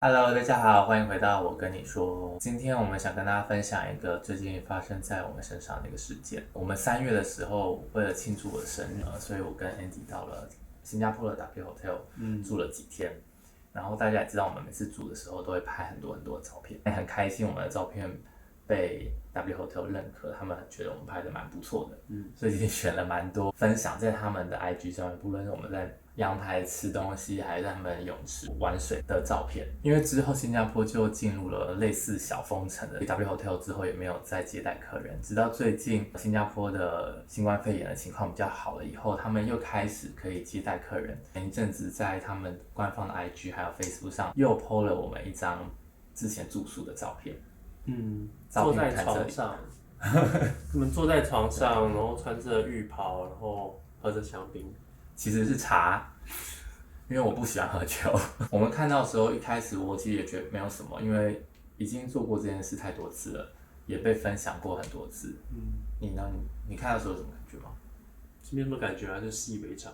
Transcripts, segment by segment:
Hello，大家好，欢迎回到我跟你说。今天我们想跟大家分享一个最近发生在我们身上的一个事件。我们3月的时候，为了庆祝我的生日，所以我跟 Andy 到了新加坡的 W Hotel 住了几天。然后大家也知道，我们每次住的时候都会拍很多很多的照片，很开心我们的照片被 W Hotel 认可，他们觉得我们拍的蛮不错的，所以已经选了蛮多分享在他们的 IG 上面，不论是我们在阳台吃东西，还是在他们泳池玩水的照片。因为之后新加坡就进入了类似小封城的 W Hotel 之后，也没有再接待客人，直到最近新加坡的新冠肺炎的情况比较好了以后，他们又开始可以接待客人。前一阵子在他们官方的 IG 还有 Facebook 上又 po 了我们一张之前住宿的照片。坐在床上，我们坐在床上，然后穿着浴袍，然后喝着香槟。其实是茶，因为我不喜欢喝酒。我们看到的时候，一开始我其实也觉得没有什么，因为已经做过这件事太多次了，也被分享过很多次。你呢？你看到的时候有什么感觉吗？没什么感觉啊，就习以为常。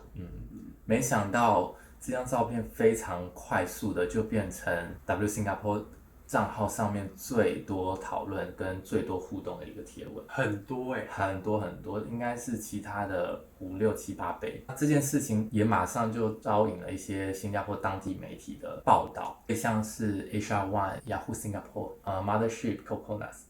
没想到这张照片非常快速的就变成 W 新加坡账号上面最多讨论跟最多互动的一个贴文，很多很多很多，应该是其他的5、6、7、8倍。这件事情也马上就招引了一些新加坡当地媒体的报道，像是 HR1、Yahoo Singapore、Mothership、Coconuts，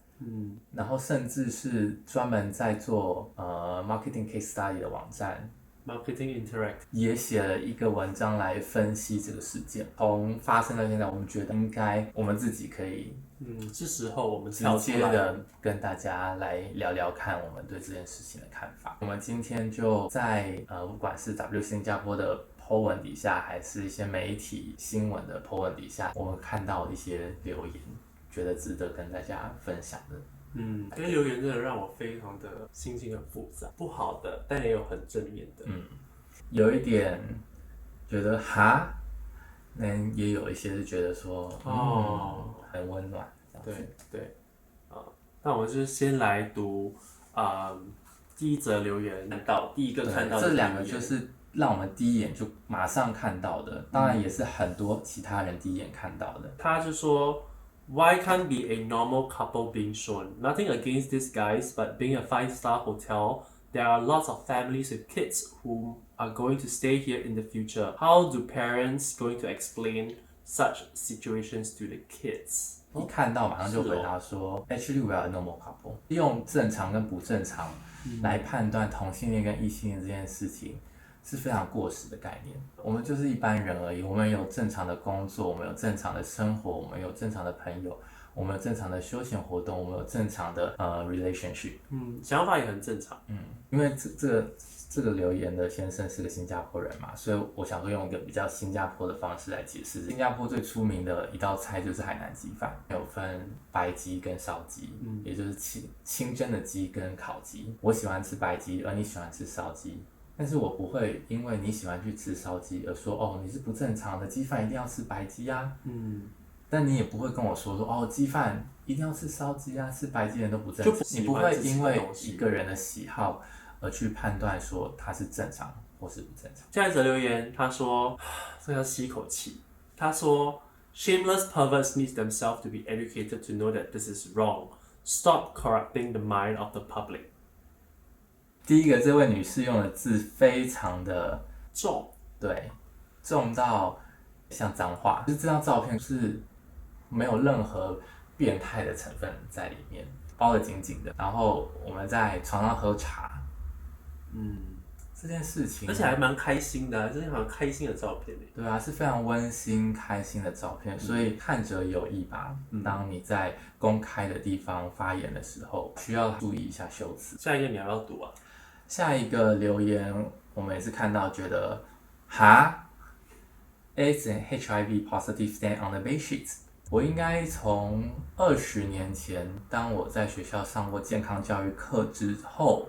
然后甚至是专门在做marketing case study 的网站。Marketing Interact 也写了一个文章来分析这个事件。从发生到现在，我们觉得应该我们自己可以，是时候我们直接的跟大家来聊聊看我们对这件事情的看法。我们今天就在不管是 W 新加坡的 po 文底下，还是一些媒体新闻的 po 文底下，我们看到一些留言，觉得值得跟大家分享的。这些留言真的让我非常的心情很复杂，不好的，但也有很正面的。有一点觉得哈，也有一些是觉得说，很温暖。对，那我们就先来读第一则留言，第一个看到的这2个就是让我们第一眼就马上看到的，当然也是很多其他人第一眼看到的。他就说 Why can't be a normal couple being shown? Nothing against these guys, but being a 5-star hotel, there are lots of families with kids who are going to stay here in the future. How do parents going to explain such situations to the kids? 一看到马上就回答说 Actually we are a normal couple。 用正常跟不正常来判断同性恋跟异性恋这件事情是非常过时的概念。我们就是一般人而已，我们有正常的工作，我们有正常的生活，我们有正常的朋友，我们有正常的休闲活动，我们有正常的relationship。想法也很正常。因为这个留言的先生是个新加坡人嘛，所以我想说用一个比较新加坡的方式来解释。新加坡最出名的一道菜就是海南鸡饭，有分白鸡跟烧鸡，也就是清蒸的鸡跟烤鸡。我喜欢吃白鸡，而你喜欢吃烧鸡。但是我不会因为你喜欢去吃烧鸡而说哦你是不正常的，鸡饭一定要吃白鸡啊。但你也不会跟我说哦鸡饭一定要吃烧鸡啊，吃白鸡人都不正常。你不会因为一个人的喜好而去判断说他是正常或是不正常。下一则留言他说，这要吸一口气。他说 Shameless perverts need themselves to be educated to know that this is wrong. Stop corrupting the mind of the public. 第一个，这位女士用的字非常的重，对，重到像脏话。就是这张照片是没有任何变态的成分在里面，包得紧紧的。然后我们在床上喝茶，这件事情，而且还蛮开心的，这是很开心的照片。对啊，是非常温馨开心的照片，所以看者有意吧。当你在公开的地方发言的时候，需要注意一下修辞。下一个你要不要读啊？下一个留言我们也是看到，觉得哈 ，AIDS and HIV positive stand on the bed sheets。我应该从20年前，当我在学校上过健康教育课之后，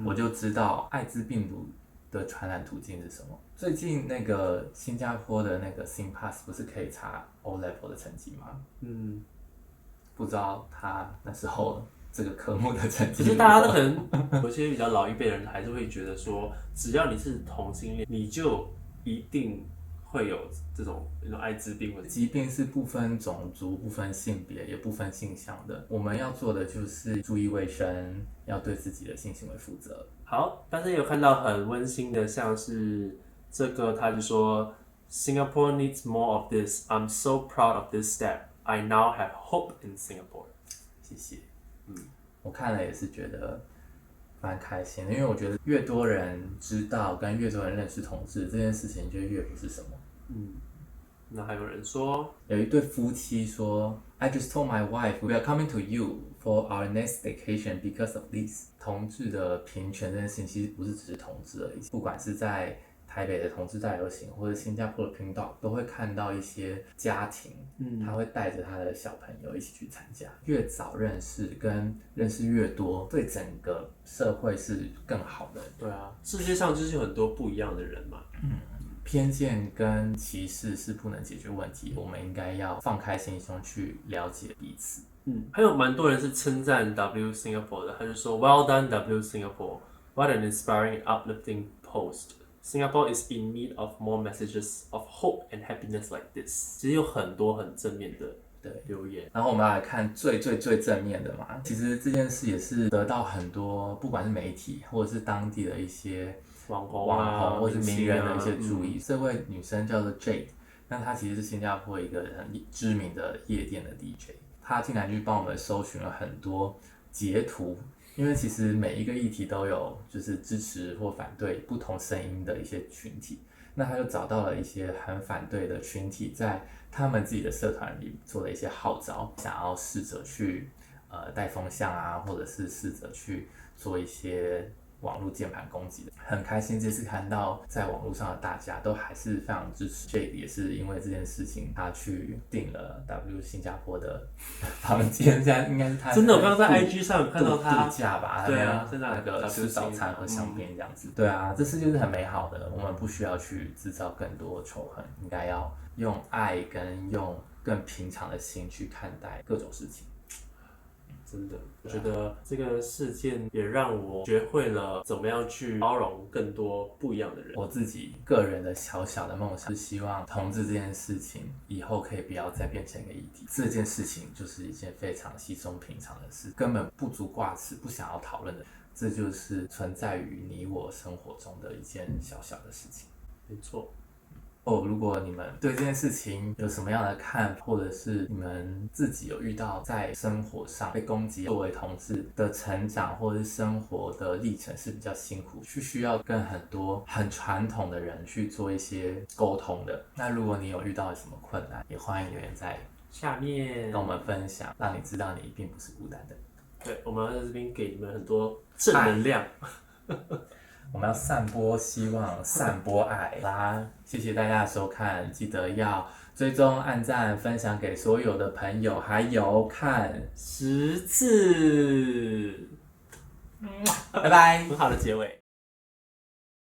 我就知道艾滋病毒的传染途径是什么。最近那个新加坡的那个 SingPass 不是可以查 O level 的成绩吗？不知道他那时候这个科目的成绩。可是大家都可能有些比较老一辈的人还是会觉得说，只要你是同性恋，你就一定会有这种艾滋病问题。疾病是不分种族、不分性别、也不分性向的。我们要做的就是注意卫生，要对自己的性行为负责。好，但是也有看到很温馨的，像是这个，他就说 Singapore needs more of this. I'm so proud of this step. I now have hope in Singapore. 谢谢。我看了也是觉得蛮开心的，因为我觉得越多人知道跟越多人认识同志这件事情，就越不是什么。那还有人说，有一对夫妻说 ，I just told my wife we are coming to you for our next vacation because of this。同志的平权这件事情，其实不是只是同志而已，不管是在台北的同志大游行，或者新加坡的频道，都会看到一些家庭，他会带着他的小朋友一起去参加。越早认识跟认识越多，对整个社会是更好的。对啊，世界上就是有很多不一样的人嘛。偏见跟歧视是不能解决问题，我们应该要放开心胸去了解彼此。还有蛮多人是称赞 W Singapore 的，他就说 Well done W Singapore, what an inspiring, uplifting post. Singapore is in need of more messages of hope and happiness like this. 其实有很多很正面的留言。然后我们来看最正面的嘛，其实这件事也是得到很多不管是媒体或者是当地的一些网红或者是名人的一些注意。这位女生叫做 Jade， 那她其实是新加坡一个很知名的夜店的 DJ， 她竟然去帮我们搜寻了很多截图。因为其实每一个议题都有就是支持或反对不同声音的一些群体，那他就找到了一些很反对的群体，在他们自己的社团里做了一些号召，想要试着去带风向啊，或者是试着去做一些网络键盘攻击的。很开心这次看到在网络上的大家都还是非常支持 Jade， 也是因为这件事情他去订了 W 新加坡的房间，现在应该是他真的，我刚刚在 IG 上有看到他度假吧，对啊，在那个吃早餐和香槟这样子。对啊，这世界是很美好的，我们不需要去制造更多仇恨，应该要用爱跟用更平常的心去看待各种事情。真的，我觉得这个事件也让我学会了怎么样去包容更多不一样的人。我自己个人的小小的梦想是希望同志这件事情以后可以不要再变成一个议题。这件事情就是一件非常稀松平常的事，根本不足挂齿，不想要讨论的。这就是存在于你我生活中的一件小小的事情。没错。如果你们对这件事情有什么样的看法，或者是你们自己有遇到在生活上被攻击，作为同志的成长或者是生活的历程是比较辛苦，需要跟很多很传统的人去做一些沟通的。那如果你有遇到什么困难，也欢迎留言在下面跟我们分享，让你知道你并不是孤单的。对，我们要在这边给你们很多正能量。我们要散播希望，散播爱啦！谢谢大家的收看，记得要追踪、按赞、分享给所有的朋友，还有看10次，拜拜，很好的结尾。